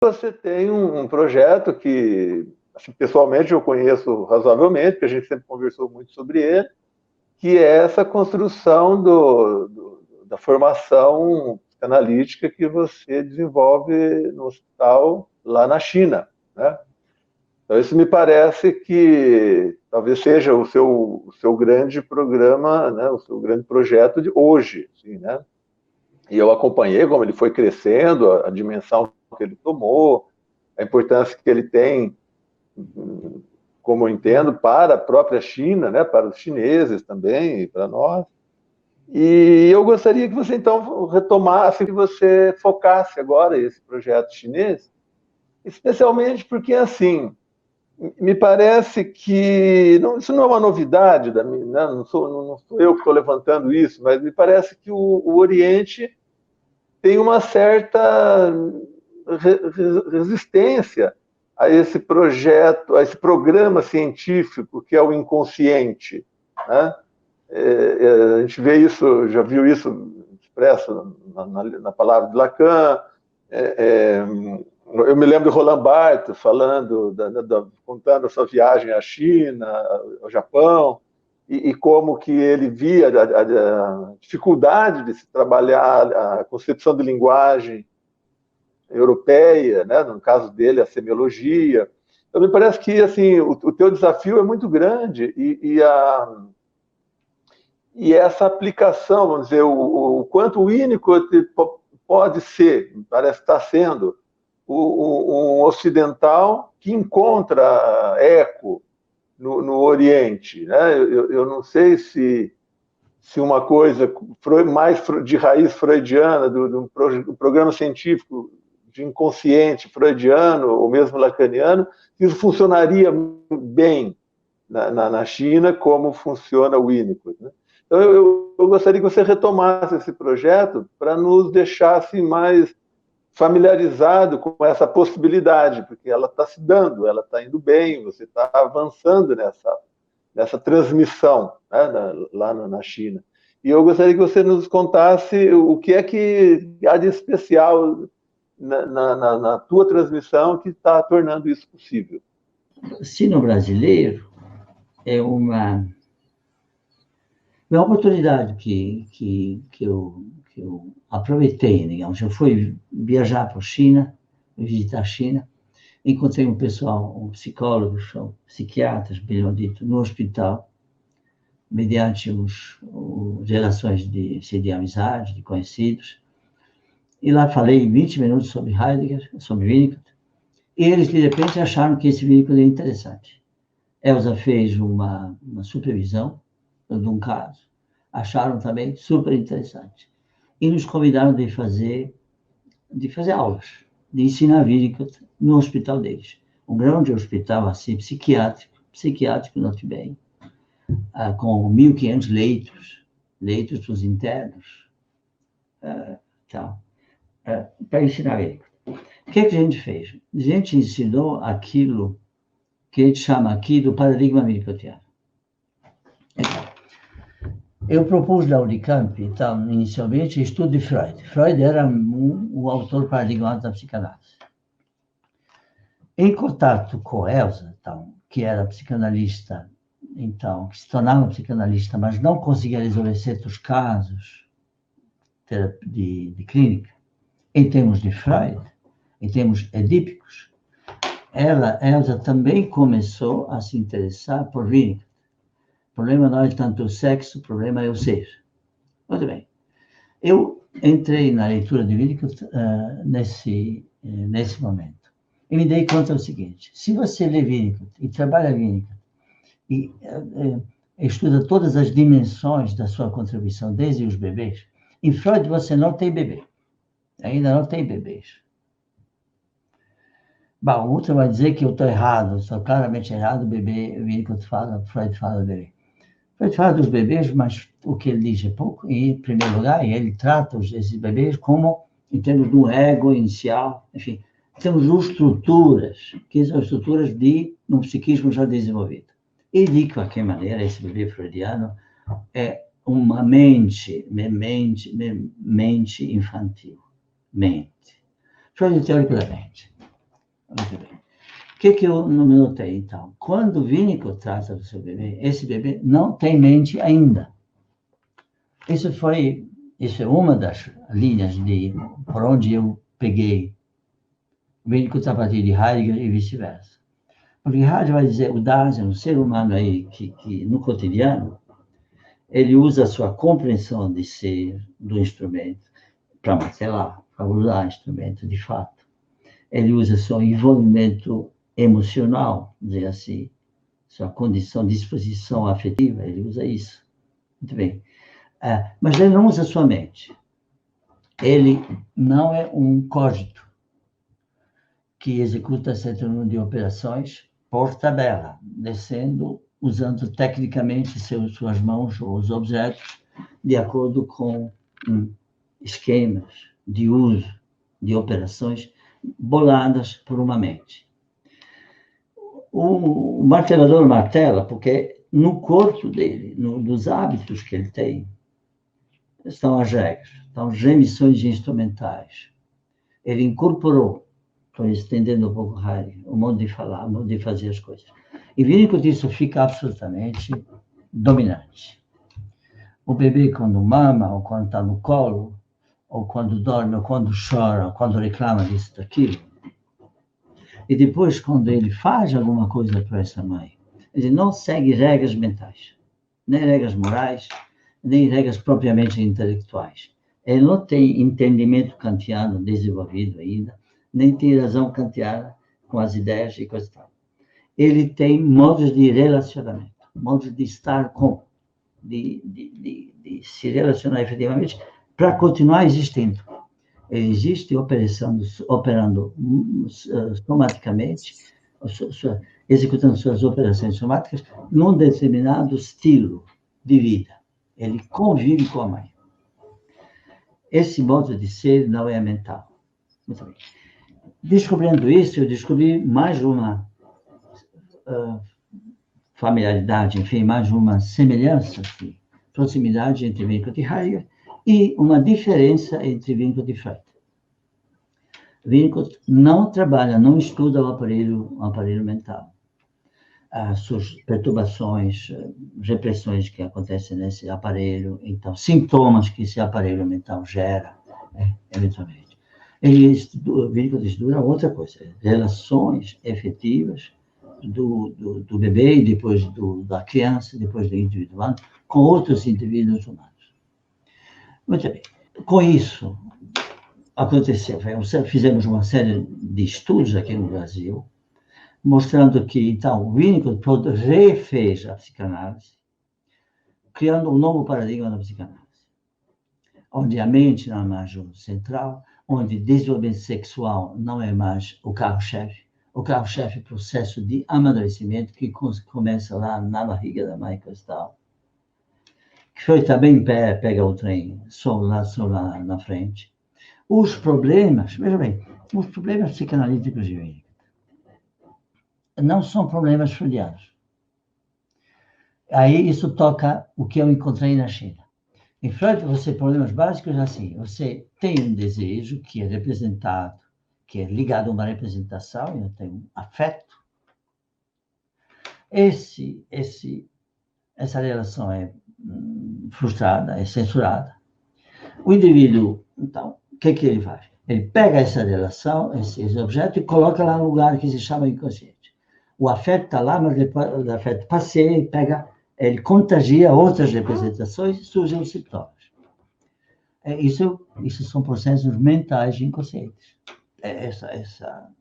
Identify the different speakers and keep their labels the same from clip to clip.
Speaker 1: você tem um projeto que, assim, pessoalmente, eu conheço razoavelmente, porque a gente sempre conversou muito sobre ele, que é essa construção da formação analítica que você desenvolve no hospital lá na China, né? Então, isso me parece que talvez seja o seu grande programa, né, o seu grande projeto de hoje, assim, né? E eu acompanhei como ele foi crescendo, a dimensão que ele tomou, a importância que ele tem, como eu entendo, para a própria China, né, para os chineses também, e para nós. E eu gostaria que você, então, retomasse, que você focasse agora esse projeto chinês, especialmente porque, assim, me parece que isso não é uma novidade da minha, né? Não sou eu que estou levantando isso, mas me parece que o Oriente tem uma certa resistência a esse projeto, a esse programa científico que é o inconsciente, né? A gente vê isso, já viu isso expresso na palavra de Lacan. Eu me lembro de Roland Barthes falando, contando a sua viagem à China, ao Japão, e como que ele via a dificuldade de se trabalhar a concepção de linguagem europeia, né? No caso dele, a semiologia. Então, me parece que assim, o teu desafio é muito grande e essa aplicação, vamos dizer, o quanto o Winnicott pode ser, parece estar sendo, um ocidental que encontra eco no Oriente, né? Eu não sei se uma coisa mais de raiz freudiana, do programa científico de inconsciente freudiano, ou mesmo lacaniano, isso funcionaria bem na China, como funciona o Winnicott, né? Então, eu gostaria que você retomasse esse projeto para nos deixar assim, mais familiarizado com essa possibilidade, porque ela está se dando, ela está indo bem, você está avançando nessa transmissão, né, lá na China. E eu gostaria que você nos contasse o que é que há de especial na tua transmissão que está tornando isso possível.
Speaker 2: O ensino brasileiro é uma oportunidade que eu aproveitei, digamos. Eu fui viajar para a China, visitar a China, encontrei um pessoal, um psicólogos, psiquiatras, melhor dito, no hospital, mediante relações de amizade, de conhecidos. E lá falei 20 minutos sobre Heidegger, sobre Winnicott, e eles, de repente, acharam que esse Winnicott é interessante. Elsa fez uma supervisão de um caso, acharam também super interessante. E nos convidaram de fazer aulas, de ensinar Winnicott no hospital deles. Um grande hospital assim, psiquiátrico, note bem, com 1.500 leitos para os internos, para ensinar Winnicott. O que a gente fez? A gente ensinou aquilo que a gente chama aqui do paradigma winnicottiano. Então, eu propus na Unicamp, então, inicialmente, estudo de Freud. Freud era o autor paradigmático da psicanálise. Em contato com Elsa, então, que era psicanalista, então, que se tornava psicanalista, mas não conseguia resolver certos casos de clínica, em termos de Freud, em termos edípicos, Elsa também começou a se interessar por Winnicott. O problema não é tanto o sexo, o problema é o ser. Muito bem. Eu entrei na leitura de Winnicott nesse momento. E me dei conta do seguinte: se você lê Winnicott e trabalha Winnicott e estuda todas as dimensões da sua contribuição, desde os bebês, em Freud você não tem bebê. Ainda não tem bebês. Bom, o outro vai dizer que eu estou errado, estou claramente errado, bebê, Winnicott fala, Freud fala do bebê. Freud fala dos bebês, mas o que ele diz é pouco, e, em primeiro lugar, ele trata esses bebês como, em termos do ego inicial, enfim, temos estruturas, que são estruturas de um psiquismo já desenvolvido. E de qualquer maneira, esse bebê freudiano é uma mente infantil. Mente. Freud é teórico da mente. Muito bem. O que eu não notei, então? Quando o Winnicott trata do seu bebê, esse bebê não tem mente ainda. Isso é uma das linhas por onde eu peguei Winnicott a partir de Heidegger e vice-versa. Porque Heidegger vai dizer, o Dasein, o ser humano aí, que no cotidiano, ele usa a sua compreensão de ser do instrumento para martelar, para usar o instrumento de fato. Ele usa seu envolvimento emocional, dizer assim, sua condição, disposição afetiva, ele usa isso. Muito bem. Mas ele não usa sua mente. Ele não é um cógito que executa certo número de operações por tabela, usando tecnicamente suas mãos ou os objetos de acordo com esquemas de uso de operações boladas por uma mente. O martelador martela porque no corpo dele, nos hábitos que ele tem, estão as regras, estão as remissões instrumentais. Ele incorporou, estou estendendo um pouco Heidegger, o modo de falar, o modo de fazer as coisas. E Winnicott isso fica absolutamente dominante. O bebê, quando mama, ou quando está no colo, ou quando dorme, ou quando chora, ou quando reclama disso, daquilo, e depois, quando ele faz alguma coisa para essa mãe, ele não segue regras mentais, nem regras morais, nem regras propriamente intelectuais. Ele não tem entendimento kantiano desenvolvido ainda, nem tem razão kantiana com as ideias e coisas tal. Ele tem modos de relacionamento, modos de estar com, de se relacionar efetivamente para continuar existindo. Ele existe operando somaticamente, executando suas operações somáticas num determinado estilo de vida. Ele convive com a mãe. Esse modo de ser não é mental. Muito bem. Descobrindo isso, eu descobri mais uma familiaridade, enfim, mais uma semelhança, assim, proximidade entre Winnicott e Heidegger e uma diferença entre Winnicott e Freud. Winnicott não trabalha, não estuda o aparelho mental. As suas perturbações, repressões que acontecem nesse aparelho, então, sintomas que esse aparelho mental gera, eventualmente. Winnicott estuda outra coisa, relações efetivas do bebê e depois da criança, depois do indivíduo humano, com outros indivíduos humanos. Muito bem. Com isso, aconteceu, fizemos uma série de estudos aqui no Brasil, mostrando que, então, Winnicott refez a psicanálise, criando um novo paradigma na psicanálise, onde a mente não é mais o central, onde desenvolvimento sexual não é mais o carro-chefe, o carro-chefe é o processo de amadurecimento que começa lá na barriga da mãe cristal, que foi também pega o trem só lá na frente. Os problemas, veja bem, os problemas psicanalíticos de Winnicott não são problemas freudianos. Aí isso toca o que eu encontrei na China. Em Freud, você tem problemas básicos assim. Você tem um desejo que é representado, que é ligado a uma representação, eu tenho um afeto. Essa relação é frustrada, é censurada. O indivíduo, então, o que ele faz? Ele pega essa relação, esse objeto, e coloca lá no lugar que se chama inconsciente. O afeto está lá, mas depois o afeto passeia e ele contagia outras representações e surgem os sintomas. Isso são processos mentais inconscientes.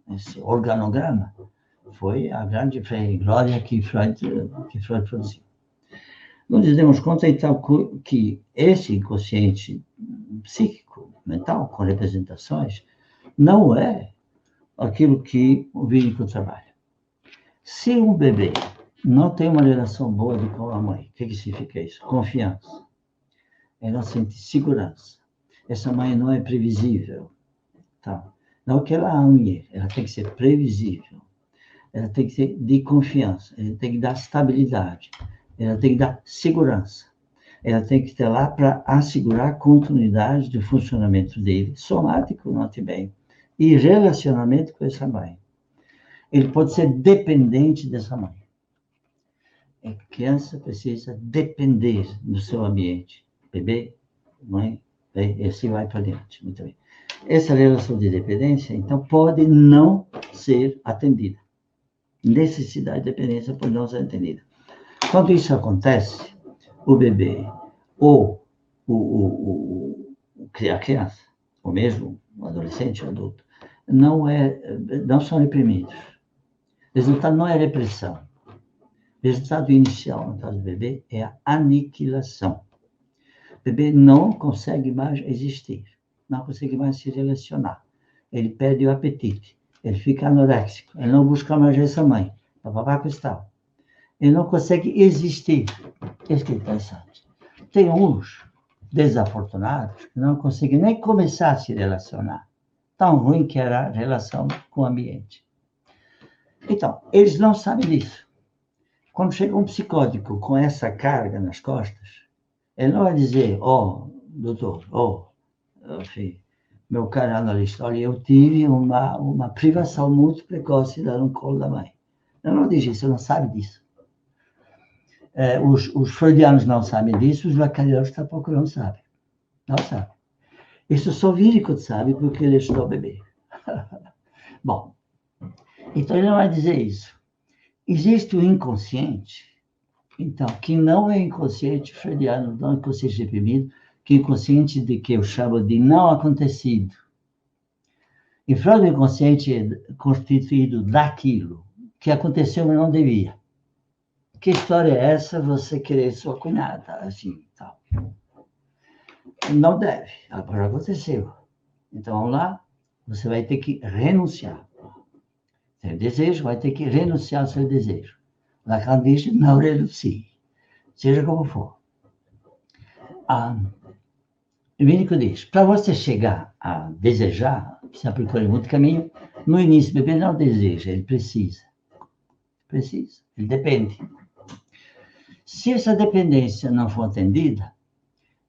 Speaker 2: Esse organograma foi a grande glória que Freud produziu. Nós demos conta, então, que esse inconsciente psíquico, mental, com representações, não é aquilo que o Winnicott trabalha. Se um bebê não tem uma relação boa com a mãe, o que significa isso? Confiança. Ela sente segurança. Essa mãe não é previsível. Tá? Não que ela ame, ela tem que ser previsível. Ela tem que ser de confiança. Ela tem que dar estabilidade. Ela tem que dar segurança. Ela tem que estar lá para assegurar a continuidade do funcionamento dele, somático, note bem, e relacionamento com essa mãe. ele pode ser dependente dessa mãe. A criança precisa depender do seu ambiente. Bebê, mãe, e assim vai para diante. Muito bem. Essa relação de dependência, então, pode não ser atendida. Necessidade de dependência pode não ser atendida. Quando isso acontece, o bebê ou a criança, ou mesmo o adolescente, o adulto, não são reprimidos. O resultado não é repressão. O resultado inicial, no caso do bebê, é a aniquilação. O bebê não consegue mais existir, não consegue mais se relacionar. Ele perde o apetite, ele fica anoréxico, ele não busca mais essa mãe, papapá cristal. Ele não consegue existir. Isso que é interessante. Tem uns desafortunados que não conseguem nem começar a se relacionar. Tão ruim que era a relação com o ambiente. Então, eles não sabem disso. Quando chega um psicótico com essa carga nas costas, ele não vai dizer, doutor, enfim, meu caro analista, olha, eu tive uma privação muito precoce de dar no colo da mãe. Eu não diz isso, não sabe disso. Os freudianos não sabem disso, os lacanianos tampouco não sabem. Não sabem. Isso só Winnicott sabe porque ele estudou bebê. Bom, então ele não vai dizer isso. Existe o inconsciente, então, que não é inconsciente freudiano, não é inconsciente reprimido, que é inconsciente de que eu chamo de não acontecido. E Freud, o inconsciente é constituído daquilo que aconteceu, mas não devia. Que história é essa, você querer sua cunhada, assim, tal? Não deve, agora aconteceu. Então, vamos lá, você vai ter que renunciar. Tem desejo, vai ter que renunciar ao seu desejo. Lacan diz, não renuncie, seja como for. Winnicott diz, para você chegar a desejar, precisa percorrer muito caminho. No início, o bebê não deseja, ele precisa. Precisa, ele depende. Se essa dependência não for atendida,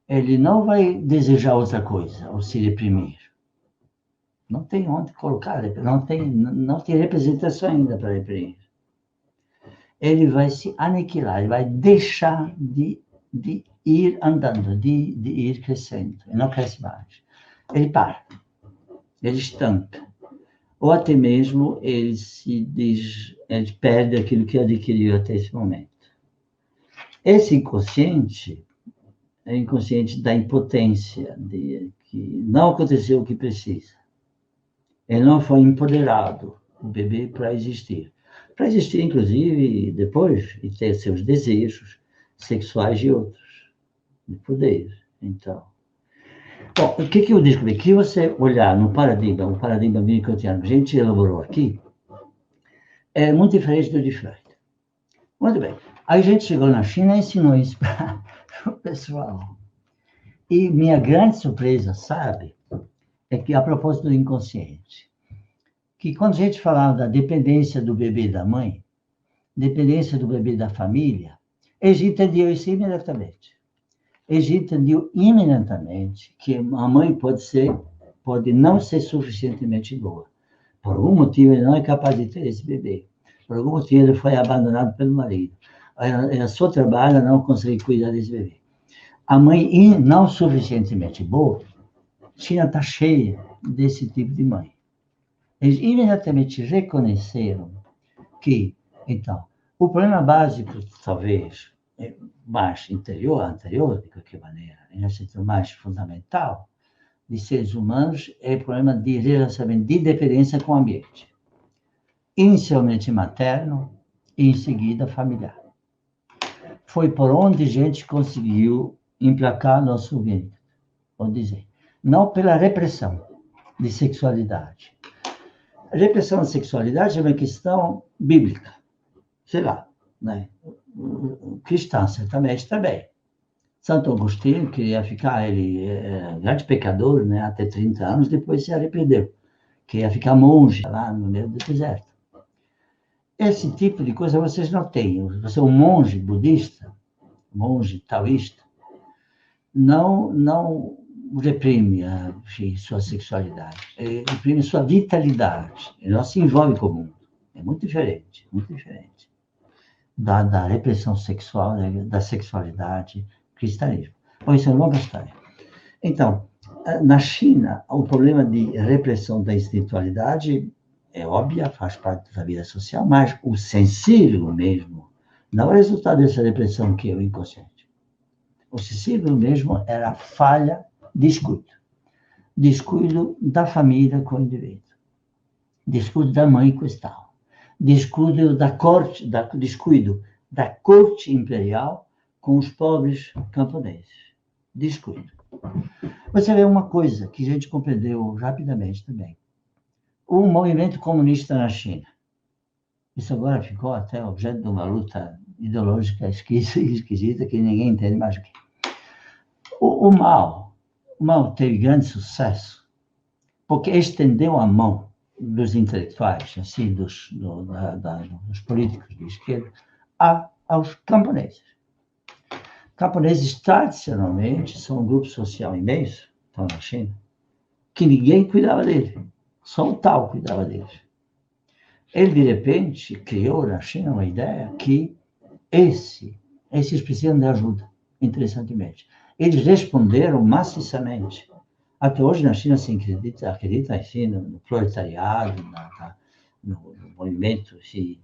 Speaker 2: ele não vai desejar outra coisa, ou se reprimir. Não tem onde colocar, não tem representação ainda para reprimir. Ele vai se aniquilar, ele vai deixar de ir andando, de ir crescendo. Ele não cresce mais. Ele para, ele estanca. Ou até mesmo ele perde aquilo que adquiriu até esse momento. Esse inconsciente é o inconsciente da impotência, de que não aconteceu o que precisa. Ele não foi empoderado, o bebê, para existir. Para existir, inclusive, depois, e ter seus desejos sexuais e outros, de poder. Então, bom, o que eu descobri? Que você olhar no paradigma, o paradigma winnicottiano que a gente elaborou aqui, é muito diferente do de Freud. Muito bem. Aí a gente chegou na China e ensinou isso para o pessoal. E minha grande surpresa, sabe, é que, a propósito do inconsciente, que quando a gente falava da dependência do bebê da mãe, dependência do bebê da família, eles entendiam isso imediatamente. Eles entendiam imediatamente que a mãe pode não ser suficientemente boa. Por algum motivo, ele não é capaz de ter esse bebê. Por algum motivo, ele foi abandonado pelo marido. Ela só trabalha, não consegue cuidar desse bebê. A mãe não suficientemente boa, China está cheia desse tipo de mãe. Eles imediatamente reconheceram que, então, o problema básico, talvez, mais anterior, de qualquer maneira, no sentido mais fundamental, de seres humanos, é o problema de relacionamento, de dependência com o ambiente. Inicialmente materno e, em seguida, familiar. Foi por onde a gente conseguiu emplacar nosso vínculo, vou dizer. Não pela repressão de sexualidade. A repressão da sexualidade é uma questão bíblica. Sei lá, né? Cristã, certamente, também. Santo Agostinho queria ficar, ele é grande pecador, né? Até 30 anos, depois se arrependeu. Queria ficar monge lá no meio do deserto. Esse tipo de coisa vocês não têm. Você é um monge budista, monge taoísta, não reprime sua sexualidade, reprime sua vitalidade, ele não se envolve com o mundo, É muito diferente, muito diferente. Da repressão sexual, da sexualidade, cristianismo. Bom, isso é uma longa história. Então, na China, o problema de repressão da espiritualidade é óbvio, faz parte da vida social, mas o sensível mesmo não é o resultado dessa repressão que é o inconsciente. O sensível mesmo era a falha, descuido da família com o indivíduo, descuido da mãe com o Estado, descuido da corte imperial com os pobres camponeses. Descuido. Você vê uma coisa que a gente compreendeu rapidamente também. O movimento comunista na China. Isso agora ficou até objeto de uma luta ideológica esquisita que ninguém entende mais o que. O Mao teve grande sucesso porque estendeu a mão dos intelectuais, assim, dos políticos de esquerda, aos camponeses. Camponeses, tradicionalmente, são um grupo social imenso, estão na China, que ninguém cuidava dele, só o Tao cuidava deles. Ele, de repente, criou na China uma ideia que esses precisam de ajuda, interessantemente. Eles responderam maciçamente. Até hoje, na China, se acredita assim, no proletariado, no movimento assim,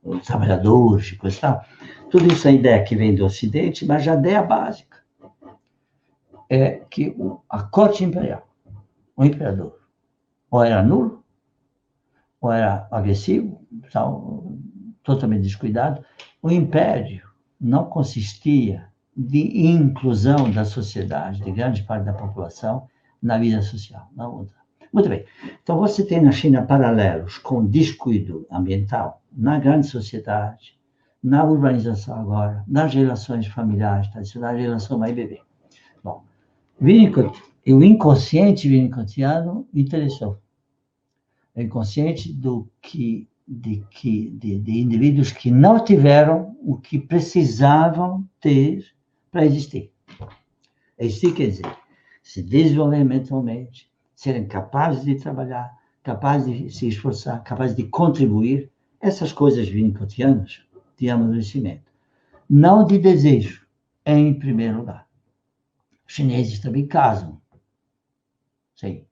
Speaker 2: dos trabalhadores, coisa e tal. Tudo isso é ideia que vem do Ocidente, mas a ideia básica é que a corte imperial, o imperador, ou era nulo, ou era agressivo, totalmente descuidado. O império não consistia de inclusão da sociedade, de grande parte da população, na vida social. Não. Muito bem. Então, você tem na China paralelos com descuido ambiental na grande sociedade, na urbanização agora, nas relações familiares tradicionais, na relação mãe e bebê. Bom, o inconsciente winnicottiano interessou. O inconsciente de indivíduos que não tiveram o que precisavam ter para existir. Existir quer dizer se desenvolver mentalmente, serem capazes de trabalhar, capazes de se esforçar, capazes de contribuir, essas coisas winnicottianas de amadurecimento. Não de desejo, em primeiro lugar. Os chineses também casam. Sim,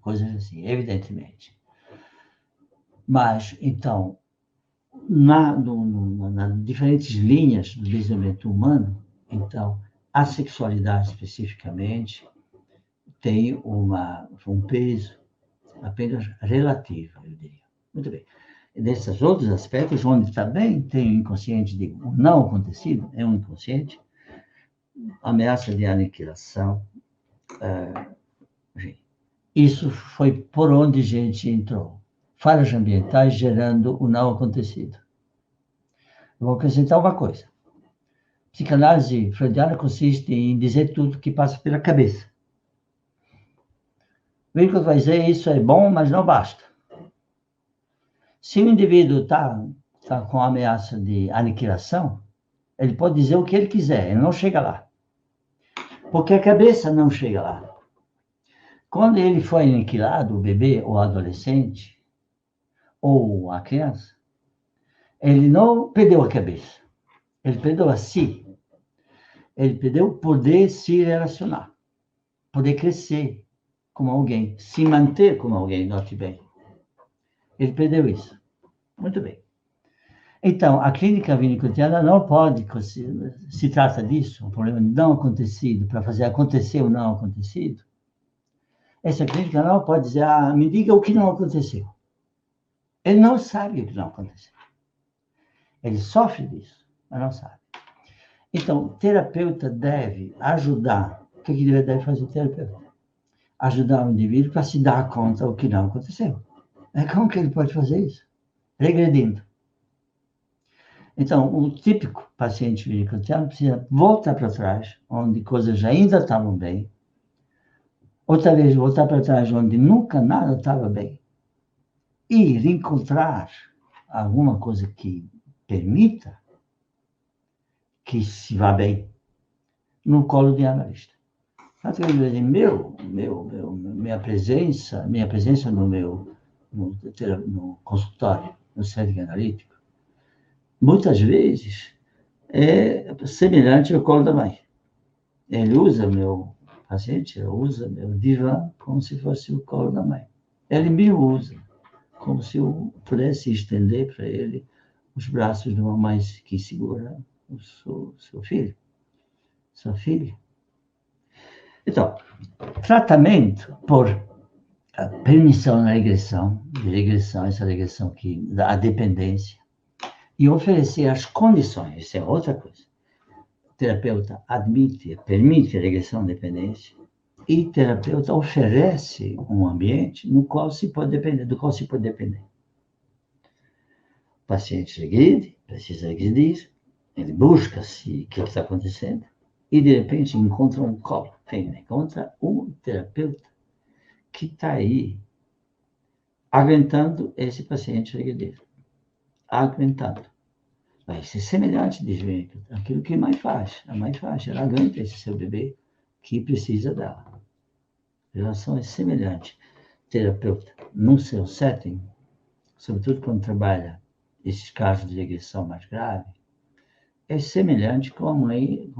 Speaker 2: coisas assim, evidentemente. Mas, então, nas diferentes linhas do desenvolvimento humano, então, a sexualidade especificamente tem um peso apenas relativo, eu diria. Muito bem. E nesses outros aspectos, onde também tem o inconsciente de o não acontecido, é um inconsciente, ameaça de aniquilação. Isso foi por onde a gente entrou. Falhas ambientais gerando o não acontecido. Vou acrescentar uma coisa. Psicanálise freudiana consiste em dizer tudo que passa pela cabeça. O Winnicott vai dizer isso é bom, mas não basta. Se o indivíduo está com ameaça de aniquilação, ele pode dizer o que ele quiser, ele não chega lá. Porque a cabeça não chega lá. Quando ele foi aniquilado, o bebê ou o adolescente, ou a criança, ele não perdeu a cabeça, ele perdeu a si. Ele perdeu o poder se relacionar, poder crescer como alguém, se manter como alguém, note bem. Ele perdeu isso. Muito bem. Então, a clínica winnicottiana não pode, se trata disso, um problema não acontecido, para fazer acontecer o não acontecido, essa clínica não pode dizer, me diga o que não aconteceu. Ele não sabe o que não aconteceu. Ele sofre disso, mas não sabe. Então, o terapeuta deve ajudar. O que deve fazer o terapeuta? Ajudar o indivíduo para se dar conta do que não aconteceu. Como que ele pode fazer isso? Regredindo. Então, o típico paciente winnicottiano precisa voltar para trás, onde coisas ainda estavam bem, outra vez voltar para trás, onde nunca nada estava bem, e encontrar alguma coisa que permita que se vá bem no colo de analista. Minha presença no consultório, no setting analítico, muitas vezes é semelhante ao colo da mãe. Ele usa meu paciente, usa meu divã como se fosse o colo da mãe. Ele me usa como se eu pudesse estender para ele os braços de uma mãe que segura o seu filho, sua filha. Então, tratamento por permissão na regressão, essa regressão que dá a dependência, e oferecer as condições, isso é outra coisa. O terapeuta permite a regressão à dependência, e o terapeuta oferece um ambiente no qual se pode depender, do qual se pode depender. O paciente regride, precisa regredir, ele busca o que está acontecendo, e de repente encontra um colo, encontra um terapeuta que está aí aguentando esse paciente regredir. Aguentando. Vai ser semelhante, diz Winnicott, aquilo que a mãe faz. A mãe faz, ela aguenta esse seu bebê que precisa dela. A relação é semelhante. Terapeuta, no seu setting, sobretudo quando trabalha esses casos de regressão mais grave, é semelhante com a mãe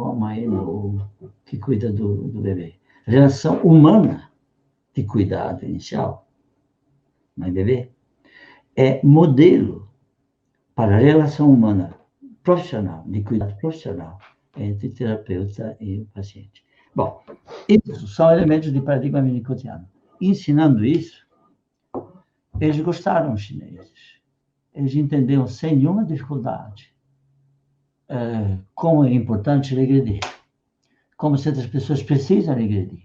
Speaker 2: que cuida do bebê. Relação humana de cuidado inicial, mãe-bebê, é modelo para a relação humana profissional, de cuidado profissional, entre terapeuta e o paciente. Bom, isso são elementos de paradigma winnicottiano. Ensinando isso, eles gostaram, os chineses. Eles entenderam sem nenhuma dificuldade como é importante regredir, como certas pessoas precisam regredir,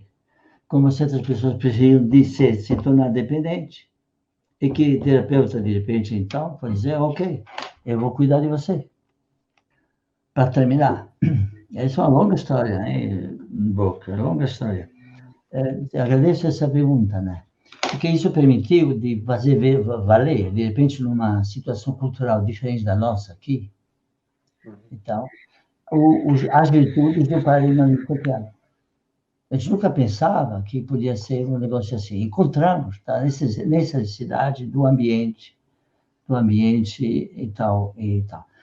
Speaker 2: como certas pessoas precisam de se tornar dependentes, e que o terapeuta, de repente, então, pode dizer, ok, eu vou cuidar de você. Para terminar, essa é uma longa história, né, Boca? Longa história. Agradeço essa pergunta, né? Porque isso permitiu de fazer valer, de repente, numa situação cultural diferente da nossa aqui, então, as virtudes do paradigma winnicottiano. A gente nunca pensava que podia ser um negócio assim. Encontramos, tá? Nessa necessidade do ambiente e tal.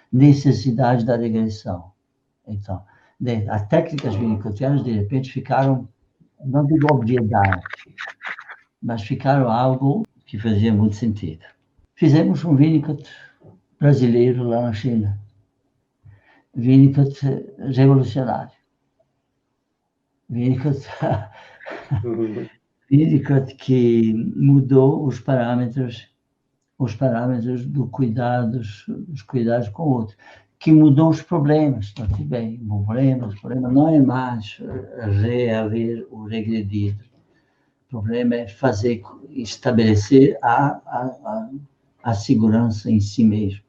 Speaker 2: Necessidade da regressão. Então, as técnicas winnicottianas, de repente, ficaram, não digo obviedade, mas ficaram algo que fazia muito sentido. Fizemos um Winnicott brasileiro lá na China. Winnicott revolucionário. Winnicott que mudou os parâmetros dos cuidados com o outro, que mudou os problemas. Tudo bem, o problema não é mais reaver o regredido. O problema é estabelecer a segurança em si mesmo,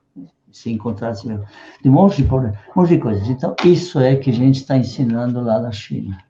Speaker 2: se encontrar si mesmo. De um monte de coisas. Então, isso é que a gente está ensinando lá na China.